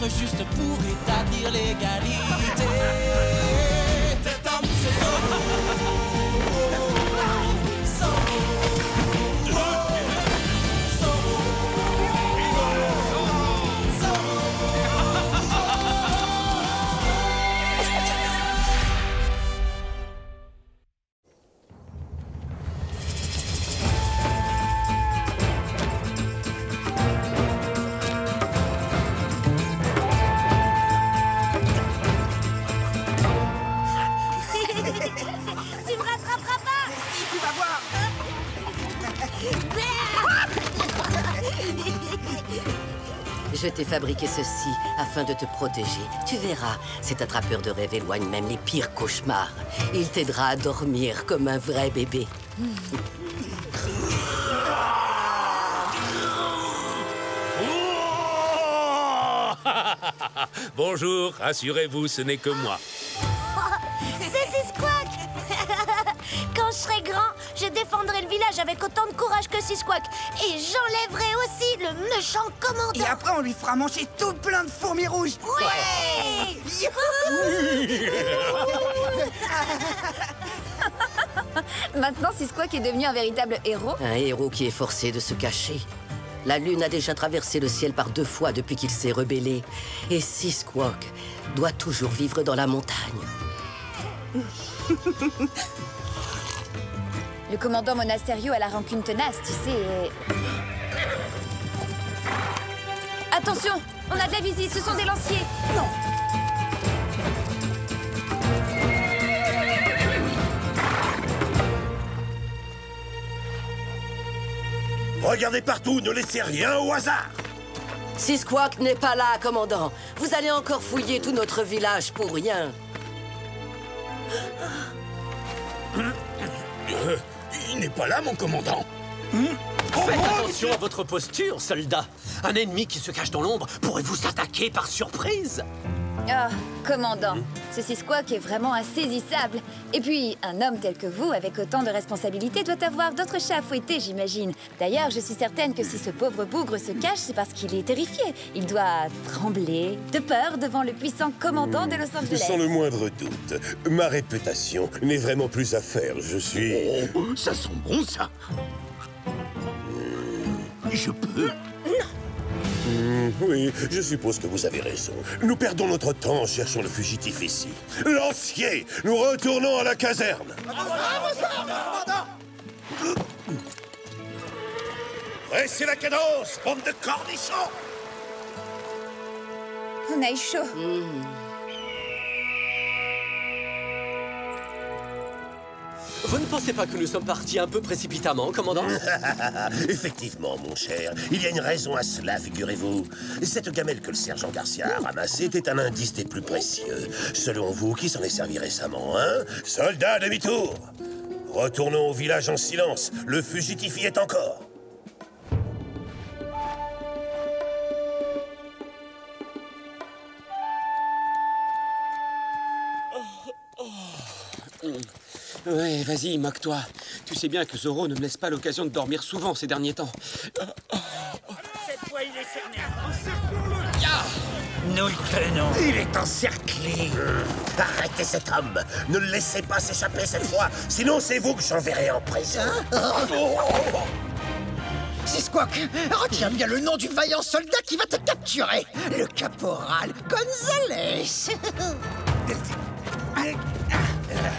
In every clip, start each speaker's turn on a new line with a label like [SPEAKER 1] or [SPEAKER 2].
[SPEAKER 1] juste pour établir l'égalité. Cet homme, c'est
[SPEAKER 2] Tu me rattraperas pas!
[SPEAKER 3] Si, tu vas voir.
[SPEAKER 4] Je t'ai fabriqué ceci afin de te protéger. Tu verras, cet attrapeur de rêves éloigne même les pires cauchemars. Il t'aidera à dormir comme un vrai bébé.
[SPEAKER 5] Bonjour, rassurez-vous, ce n'est que moi.
[SPEAKER 2] C'est Sisquack! Quand je serai grand, je défendrai le village avec autant de courage que Sisquack. Et j'enlèverai aussi le méchant commandant.
[SPEAKER 3] Et après, on lui fera manger tout plein de fourmis rouges.
[SPEAKER 2] Ouais!
[SPEAKER 6] Maintenant, Sisquack est devenu un véritable héros.
[SPEAKER 4] Un héros qui est forcé de se cacher. La lune a déjà traversé le ciel par 2 fois depuis qu'il s'est rebellé. Et Sisquack doit toujours vivre dans la montagne.
[SPEAKER 6] Le commandant Monasterio a la rancune tenace, tu sais. Attention, on a de la visite, ce sont des lanciers.
[SPEAKER 3] Non.
[SPEAKER 7] Regardez partout, ne laissez rien au hasard.
[SPEAKER 4] Sisquack n'est pas là, commandant. Vous allez encore fouiller tout notre village pour rien.
[SPEAKER 7] Il n'est pas là, mon commandant.
[SPEAKER 8] Faites attention à votre posture, soldat. Un ennemi qui se cache dans l'ombre pourrait vous attaquer par surprise.
[SPEAKER 6] Oh, commandant, ce Sisquack est vraiment insaisissable. Et puis, un homme tel que vous, avec autant de responsabilités, doit avoir d'autres chats à fouetter, j'imagine. D'ailleurs, je suis certaine que si ce pauvre bougre se cache, c'est parce qu'il est terrifié. Il doit trembler de peur devant le puissant commandant de Los Angeles.
[SPEAKER 7] Sans le moindre doute, ma réputation n'est vraiment plus à faire. Je suis...
[SPEAKER 8] Oh, ça sent bon, ça. Je peux.
[SPEAKER 7] Oui, je suppose que vous avez raison. Nous perdons notre temps en cherchant le fugitif ici. Lancier, nous retournons à la caserne. Pressez la cadence, bande de cornichons.
[SPEAKER 6] On a eu chaud.
[SPEAKER 8] Vous ne pensez pas que nous sommes partis un peu précipitamment, commandant?
[SPEAKER 7] Effectivement, mon cher, il y a une raison à cela, figurez-vous. Cette gamelle que le sergent Garcia a ramassée était un indice des plus précieux. Selon vous, qui s'en est servi récemment, hein? Soldats, demi-tour! Retournons au village en silence. Le fugitif y est encore.
[SPEAKER 8] Ouais, vas-y, moque-toi. Tu sais bien que Zoro ne me laisse pas l'occasion de dormir souvent ces derniers temps.
[SPEAKER 3] Cette fois, il est cerné.
[SPEAKER 9] Nous le tenons.
[SPEAKER 7] Il est encerclé. Arrêtez cet homme. Ne le laissez pas s'échapper cette fois. Sinon, c'est vous que j'enverrai en prison.
[SPEAKER 9] Sisquack, retiens bien le nom du vaillant soldat qui va te capturer. Le caporal Gonzalez.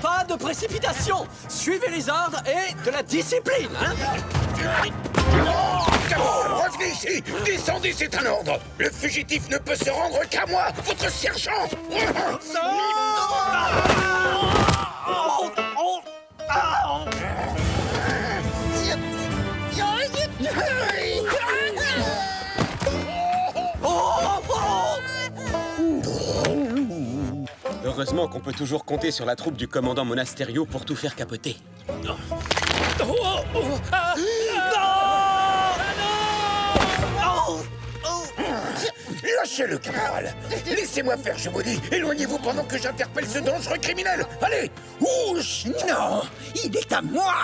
[SPEAKER 8] Pas de précipitation. Suivez les ordres et de la discipline, hein?
[SPEAKER 7] Revenez ici. Descendez, c'est un ordre. Le fugitif ne peut se rendre qu'à moi, votre sergent.
[SPEAKER 8] Heureusement qu'on peut toujours compter sur la troupe du commandant Monasterio pour tout faire capoter.
[SPEAKER 7] Lâchez-le, caporal. Laissez-moi faire, je vous dis. Éloignez-vous pendant que j'interpelle ce dangereux criminel. Allez.
[SPEAKER 9] Ouch! Non! Il est à moi!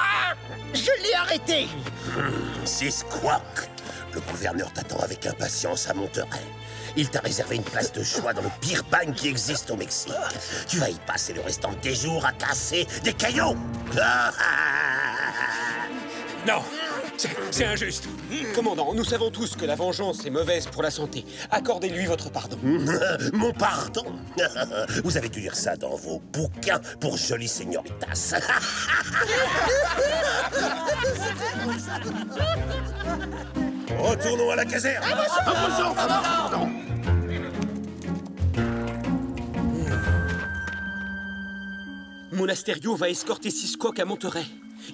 [SPEAKER 9] Je l'ai arrêté!
[SPEAKER 7] C'est Squawk. Le gouverneur t'attend avec impatience à Monterey. Il t'a réservé une place de choix dans le pire bagne qui existe au Mexique. Tu vas y passer le restant de tes jours à casser des cailloux.
[SPEAKER 5] Non, c'est injuste.
[SPEAKER 8] Commandant, nous savons tous que la vengeance est mauvaise pour la santé. Accordez-lui votre pardon.
[SPEAKER 7] Mon pardon? Vous avez dû lire ça dans vos bouquins pour jolies señoritas. Retournons à la caserne.
[SPEAKER 8] Monasterio va escorter Sisquoc à Monterey.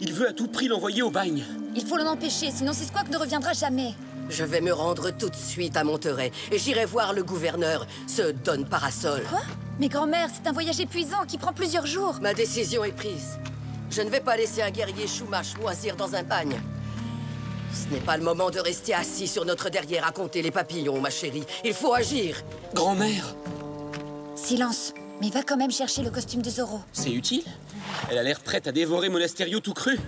[SPEAKER 8] Il veut à tout prix l'envoyer au bagne.
[SPEAKER 6] Il faut l'en empêcher, sinon Sisquoc ne reviendra jamais.
[SPEAKER 4] Je vais me rendre tout de suite à Monterey et j'irai voir le gouverneur, ce Don Parasol.
[SPEAKER 6] Quoi? Mais grand-mère, c'est un voyage épuisant qui prend plusieurs jours.
[SPEAKER 4] Ma décision est prise. Je ne vais pas laisser un guerrier Chumash moisir dans un bagne. Ce n'est pas le moment de rester assis sur notre derrière à compter les papillons, ma chérie. Il faut agir.
[SPEAKER 8] Grand-mère,
[SPEAKER 6] Silence, mais va quand même chercher le costume de Zorro.
[SPEAKER 8] c'est utile? Elle a l'air prête à dévorer Monasterio tout cru.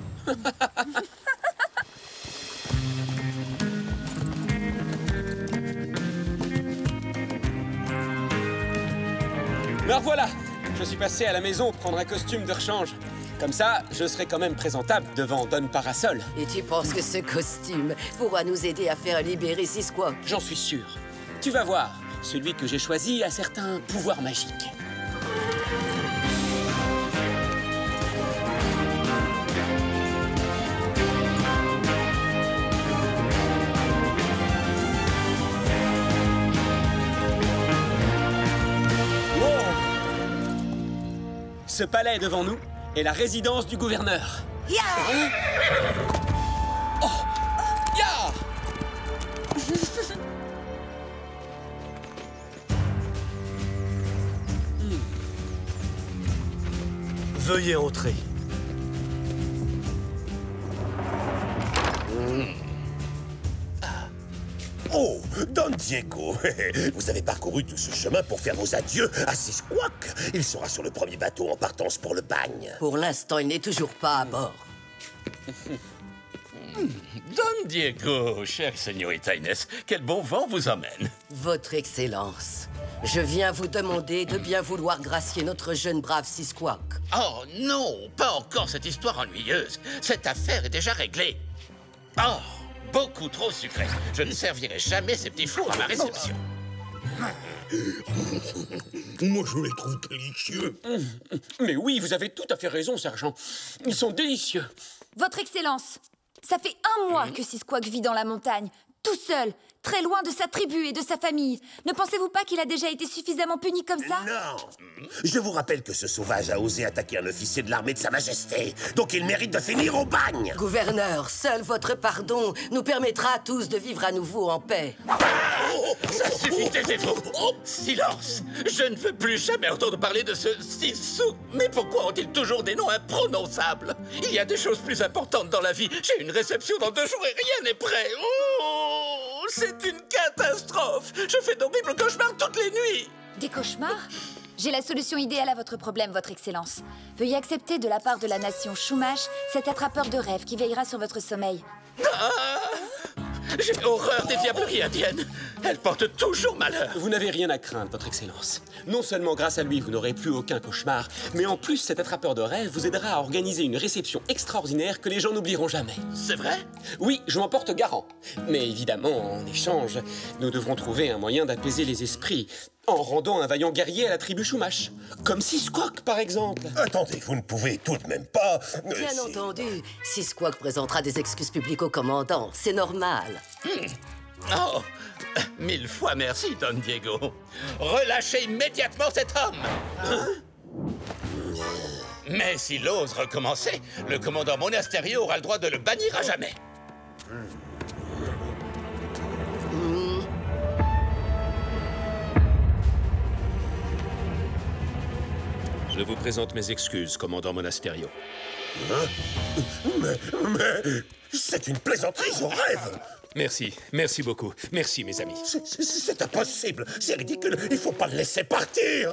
[SPEAKER 8] Alors voilà, je suis passé à la maison prendre un costume de rechange. Comme ça, je serai quand même présentable devant Don Parasol.
[SPEAKER 4] Et tu penses que ce costume pourra nous aider à faire libérer Sisquoc?
[SPEAKER 8] J'en suis sûr. Tu vas voir, celui que j'ai choisi a certains pouvoirs magiques. Ce palais devant nous est la résidence du gouverneur. Hein? Oh! Ya!
[SPEAKER 5] Veuillez entrer.
[SPEAKER 7] Oh, Don Diego, vous avez parcouru tout ce chemin pour faire vos adieux à Sisquoc. Il sera sur le premier bateau en partance pour le bagne.
[SPEAKER 4] Pour l'instant, il n'est toujours pas à bord.
[SPEAKER 10] Don Diego, chère señorita Inès, quel bon vent vous emmène.
[SPEAKER 4] Votre Excellence, je viens vous demander de bien vouloir gracier notre jeune brave Sisquoc.
[SPEAKER 10] Oh non, pas encore cette histoire ennuyeuse. Cette affaire est déjà réglée. Oh, beaucoup trop sucré. Je ne servirai jamais ces petits fours à ma réception.
[SPEAKER 7] Moi, je les trouve délicieux.
[SPEAKER 8] Mais oui, vous avez tout à fait raison, sergent. Ils sont délicieux.
[SPEAKER 6] Votre Excellence, ça fait 1 mois que Sisquoc vit dans la montagne, tout seul, très loin de sa tribu et de sa famille. Ne pensez-vous pas qu'il a déjà été suffisamment puni comme ça?
[SPEAKER 7] Non. Je vous rappelle que ce sauvage a osé attaquer un officier de l'armée de Sa Majesté. Donc il mérite de finir au bagne.
[SPEAKER 4] Gouverneur, seul votre pardon nous permettra à tous de vivre à nouveau en paix.
[SPEAKER 10] Ça suffit, taisez-vous. Silence. Je ne veux plus jamais entendre parler de ce Sisquoc. Mais pourquoi ont-ils toujours des noms imprononçables? Il y a des choses plus importantes dans la vie. J'ai une réception dans 2 jours et rien n'est prêt. Oh, c'est une catastrophe. Je fais d'horribles cauchemars toutes les nuits.
[SPEAKER 6] Des cauchemars? J'ai la solution idéale à votre problème, Votre Excellence. Veuillez accepter de la part de la nation Chumash cet attrapeur de rêves qui veillera sur votre sommeil.
[SPEAKER 10] J'ai horreur des diableries indiennes. Elles portent toujours malheur.
[SPEAKER 8] Vous n'avez rien à craindre, Votre Excellence. Non seulement grâce à lui, vous n'aurez plus aucun cauchemar, mais en plus, cet attrapeur de rêves vous aidera à organiser une réception extraordinaire que les gens n'oublieront jamais.
[SPEAKER 10] C'est vrai?
[SPEAKER 8] Oui, je m'en porte garant. Mais évidemment, en échange, nous devrons trouver un moyen d'apaiser les esprits en rendant un vaillant guerrier à la tribu Chumash. Comme Sisquoc, par exemple.
[SPEAKER 7] Attendez, vous ne pouvez tout de même pas...
[SPEAKER 4] Bien entendu, Sisquoc présentera des excuses publiques au commandant. C'est normal.
[SPEAKER 10] Oh, 1000 fois merci, Don Diego. Relâchez immédiatement cet homme. Mais s'il ose recommencer, le commandant Monasterio aura le droit de le bannir à jamais.
[SPEAKER 5] Je vous présente mes excuses, commandant Monasterio.
[SPEAKER 7] Mais... c'est une plaisanterie, je rêve.
[SPEAKER 5] Merci, merci beaucoup. Merci, mes amis.
[SPEAKER 7] C'est impossible, c'est ridicule. Il faut pas le laisser partir.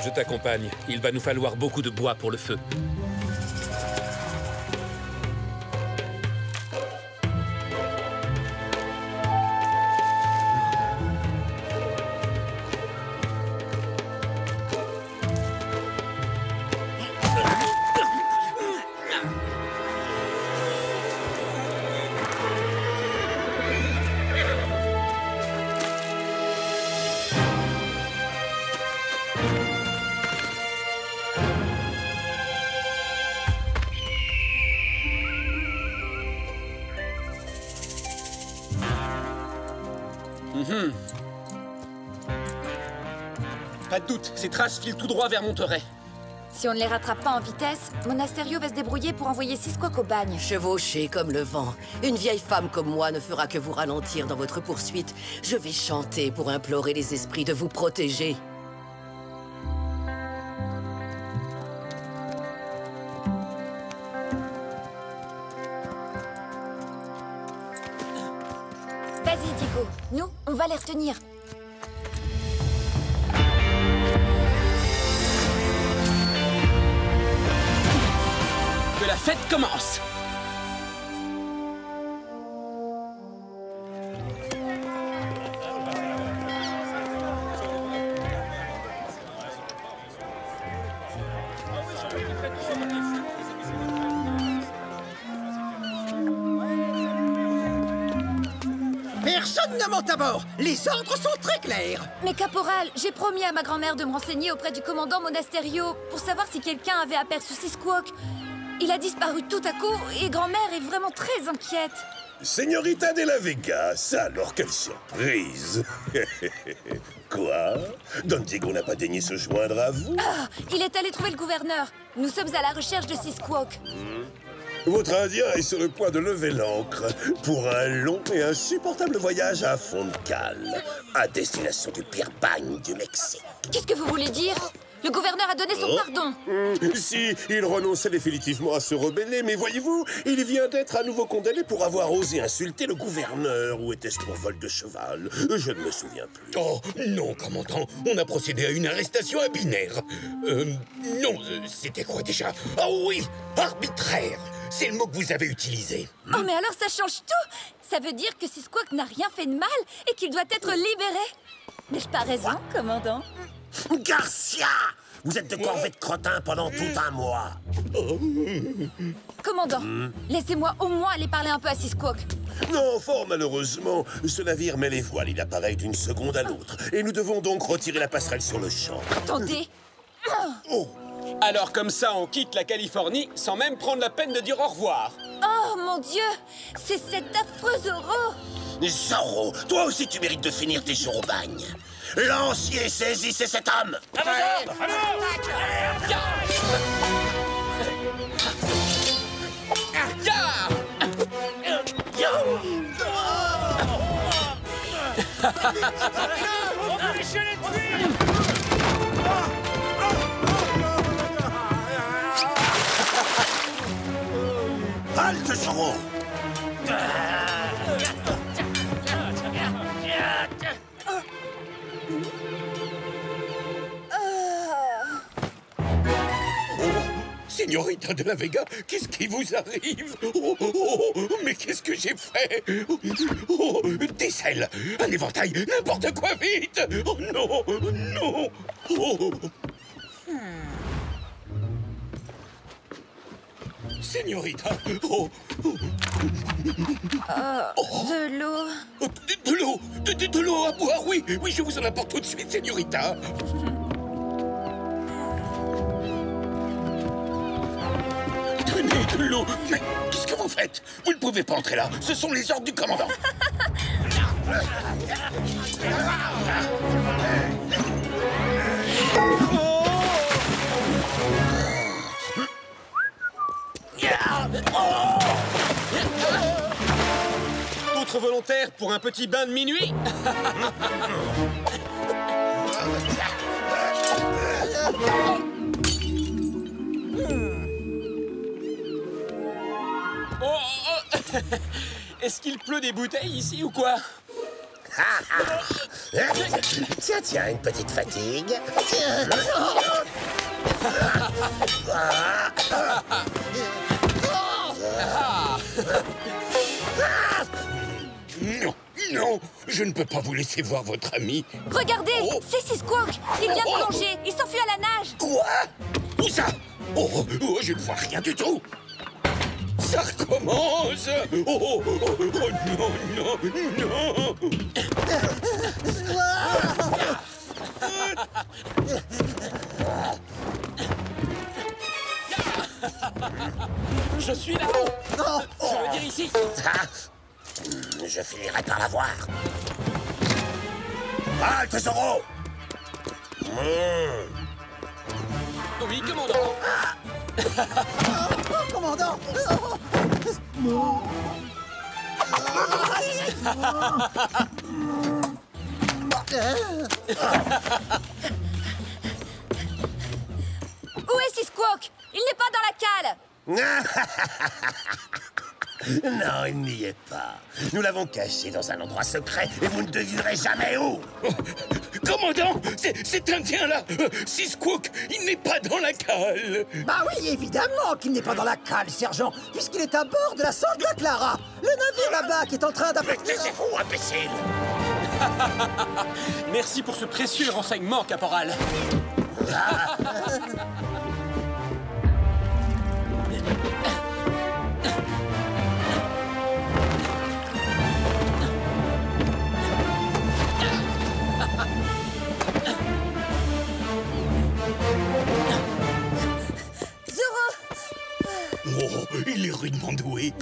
[SPEAKER 5] Je t'accompagne. Il va nous falloir beaucoup de bois pour le feu.
[SPEAKER 8] Pas de doute, ces traces filent tout droit vers Monterey.
[SPEAKER 6] Si on ne les rattrape pas en vitesse, Monasterio va se débrouiller pour envoyer Seasquawk au bagne.
[SPEAKER 4] Chevauché comme le vent. Une vieille femme comme moi ne fera que vous ralentir dans votre poursuite. Je vais chanter pour implorer les esprits de vous protéger.
[SPEAKER 6] Vas-y, Diego. Nous, on va les retenir.
[SPEAKER 8] Que la fête commence!
[SPEAKER 9] Personne ne monte à bord. Les ordres sont très clairs.
[SPEAKER 6] Mais caporal, j'ai promis à ma grand-mère de me renseigner auprès du commandant Monasterio pour savoir si quelqu'un avait aperçu Seasquawk. Il a disparu tout à coup et grand-mère est vraiment très inquiète.
[SPEAKER 7] Señorita de la Vega, ça alors, quelle surprise. Quoi? Don Diego n'a pas daigné se joindre à vous?
[SPEAKER 6] Ah, il est allé trouver le gouverneur. Nous sommes à la recherche de Seasquawk.
[SPEAKER 7] Votre Indien est sur le point de lever l'ancre pour un long et insupportable voyage à fond de cale, à destination du pire bagne du Mexique.
[SPEAKER 6] Qu'est-ce que vous voulez dire? Le gouverneur a donné son pardon.
[SPEAKER 7] Si, il renonçait définitivement à se rebeller, mais voyez-vous, il vient d'être à nouveau condamné pour avoir osé insulter le gouverneur. Ou était-ce pour vol de cheval? Je ne me souviens plus.
[SPEAKER 10] Oh, non, commandant. On a procédé à une arrestation binaire. Non, c'était quoi déjà? Oh oui, arbitraire. C'est le mot que vous avez utilisé.
[SPEAKER 6] Oh, mais alors ça change tout. Ça veut dire que Seasquawk n'a rien fait de mal et qu'il doit être libéré. N'ai-je pas raison, commandant?
[SPEAKER 7] Garcia! Vous êtes de corvée de crottin pendant tout un mois.
[SPEAKER 6] Commandant, laissez-moi au moins aller parler un peu à Seasquawk.
[SPEAKER 7] Non, fort malheureusement, ce navire met les voiles. Il apparaît d'une seconde à l'autre. Et nous devons donc retirer la passerelle sur le champ.
[SPEAKER 6] Attendez.
[SPEAKER 7] Oh!
[SPEAKER 8] Alors comme ça, on quitte la Californie sans même prendre la peine de dire au revoir.
[SPEAKER 6] Oh mon Dieu, c'est cet affreux Zorro.
[SPEAKER 7] Zorro, toi aussi tu mérites de finir tes jours au bagne. Lancier, saisissez cet homme! Halte, Zorro!
[SPEAKER 10] Señorita de la Vega, qu'est-ce qui vous arrive? Mais qu'est-ce que j'ai fait? Des selles, un éventail, n'importe quoi, vite! Oh non, non! Señorita,
[SPEAKER 6] De l'eau.
[SPEAKER 10] De l'eau, de l'eau à boire, oui, oui, je vous en apporte tout de suite, Señorita. Tenez de l'eau. Mais qu'est-ce que vous faites? Vous ne pouvez pas entrer là. Ce sont les ordres du commandant.
[SPEAKER 8] D'autres volontaires pour un petit bain de minuit? Est-ce qu'il pleut des bouteilles ici ou quoi?
[SPEAKER 7] Tiens, tiens, une petite fatigue.
[SPEAKER 10] Non, non, je ne peux pas vous laisser voir votre ami.
[SPEAKER 6] Regardez, c'est Seasquawk. Il vient de plonger. Il s'enfuit à la nage.
[SPEAKER 10] Quoi? Où ça? Oh, je ne vois rien du tout. Ça recommence. Oh, non, non, non.
[SPEAKER 8] Je suis là-haut. Je veux dire ici.
[SPEAKER 7] Je finirai par la voir. Halte, Zoro!
[SPEAKER 8] Oui, commandant.
[SPEAKER 9] Oh, commandant!
[SPEAKER 6] Où est Seasquawk? Il n'est pas dans la cale.
[SPEAKER 7] Non, il n'y est pas. Nous l'avons caché dans un endroit secret et vous ne devinerez jamais où.
[SPEAKER 10] Commandant, c'est Indien-là Seasquawk, il n'est pas dans la cale.
[SPEAKER 9] Bah oui, évidemment qu'il n'est pas dans la cale, sergent, puisqu'il est à bord de la Santa Clara, le navire là-bas qui est en train d'apporter...
[SPEAKER 7] Taisez-vous, imbécile!
[SPEAKER 8] Merci pour ce précieux renseignement, caporal.
[SPEAKER 10] Oh, il est rudement doué.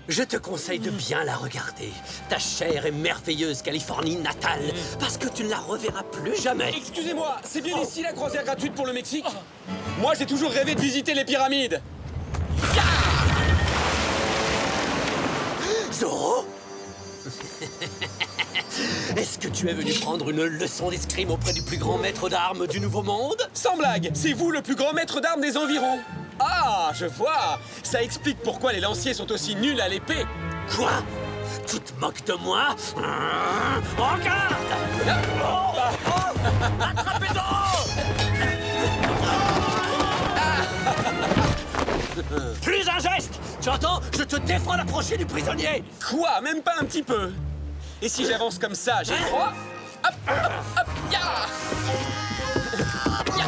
[SPEAKER 11] Je te conseille de bien la regarder, ta chère et merveilleuse Californie natale, parce que tu ne la reverras plus jamais.
[SPEAKER 8] Excusez-moi, c'est bien ici la croisière gratuite pour le Mexique? Moi, j'ai toujours rêvé de visiter les pyramides.
[SPEAKER 11] Zoro? Est-ce que tu es venu prendre une leçon d'escrime auprès du plus grand maître d'armes du Nouveau Monde?
[SPEAKER 8] Sans blague, c'est vous le plus grand maître d'armes des environs. Ah, je vois. Ça explique pourquoi les lanciers sont aussi nuls à l'épée.
[SPEAKER 11] Quoi? Tu te moques de moi? Regarde! Attrapez Zoro! Plus un geste! Tu entends? Je te défends d'approcher du prisonnier!
[SPEAKER 8] Quoi? Même pas un petit peu. Et si j'avance comme ça, j'ai droit? Hop, hop, hop, ya! Ya!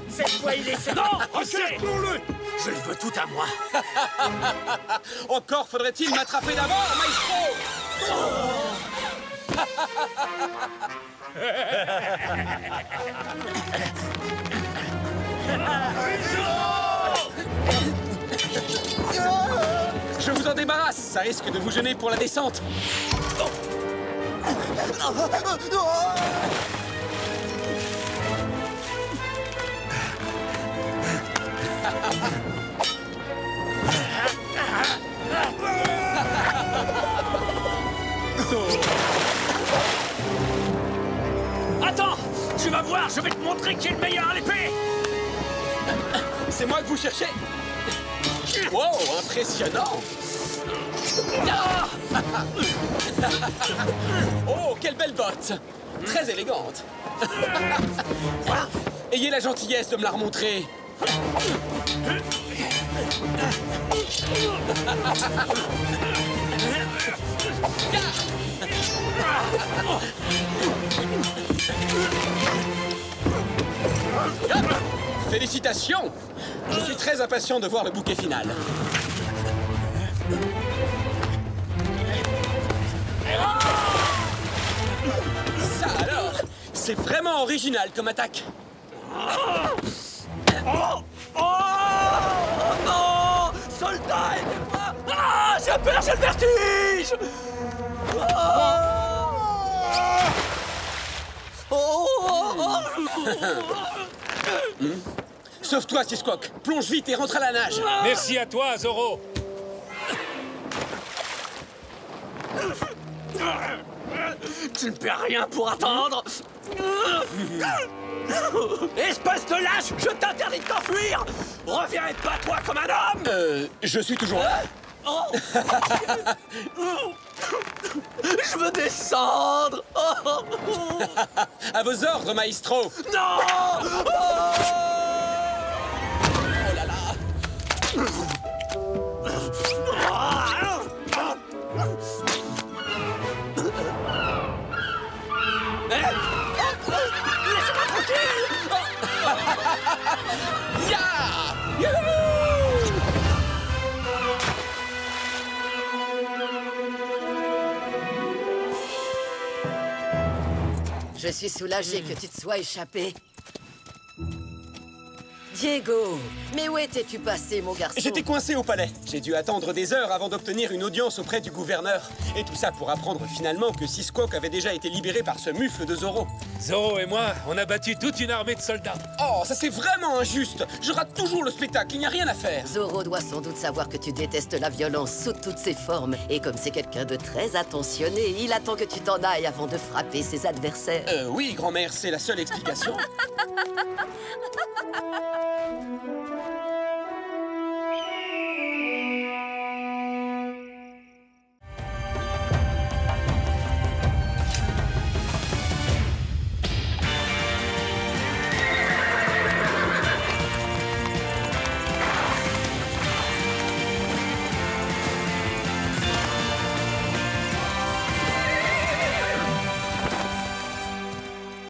[SPEAKER 3] Cette fois, il est cerné.
[SPEAKER 11] Non! Recule! Je le veux tout à moi!
[SPEAKER 8] Encore faudrait-il m'attraper d'abord, maestro! Je vous en débarrasse, ça risque de vous gêner pour la descente.
[SPEAKER 11] Attends! Tu vas voir, je vais te montrer qui est le meilleur à l'épée!
[SPEAKER 8] C'est moi que vous cherchez? Wow, impressionnant! Oh, quelle belle botte! Très élégante! Ayez la gentillesse de me la remontrer! Félicitations! Je suis très impatient de voir le bouquet final. Ça alors, c'est vraiment original comme attaque.
[SPEAKER 11] Oh non! Soldat, aidez pas! Ah! J'ai peur, j'ai le vertige!
[SPEAKER 8] Sauve-toi, Seasquawk. Plonge vite et rentre à la nage.
[SPEAKER 5] Merci à toi, Zoro.
[SPEAKER 11] Tu ne perds rien pour attendre! Espèce de lâche! Je t'interdis de t'enfuir! Reviens pas toi comme un homme!
[SPEAKER 8] Je suis toujours là.
[SPEAKER 11] Je veux descendre!
[SPEAKER 8] À vos ordres, maestro.
[SPEAKER 11] Non!
[SPEAKER 8] Oh là là.
[SPEAKER 11] Laissez-moi tranquille!
[SPEAKER 8] Ya! Youhou!
[SPEAKER 4] Je suis soulagé que tu te sois échappé. Diego, mais où étais-tu passé, mon garçon?
[SPEAKER 8] J'étais coincé au palais. J'ai dû attendre des heures avant d'obtenir une audience auprès du gouverneur. Et tout ça pour apprendre finalement que Seasquawk avait déjà été libéré par ce mufle de Zoro.
[SPEAKER 12] Zoro et moi, on a battu toute une armée de soldats.
[SPEAKER 8] Oh, ça c'est vraiment injuste. Je rate toujours le spectacle, il n'y a rien à faire.
[SPEAKER 4] Zoro doit sans doute savoir que tu détestes la violence sous toutes ses formes. Et comme c'est quelqu'un de très attentionné, il attend que tu t'en ailles avant de frapper ses adversaires.
[SPEAKER 8] Oui, grand-mère, c'est la seule explication.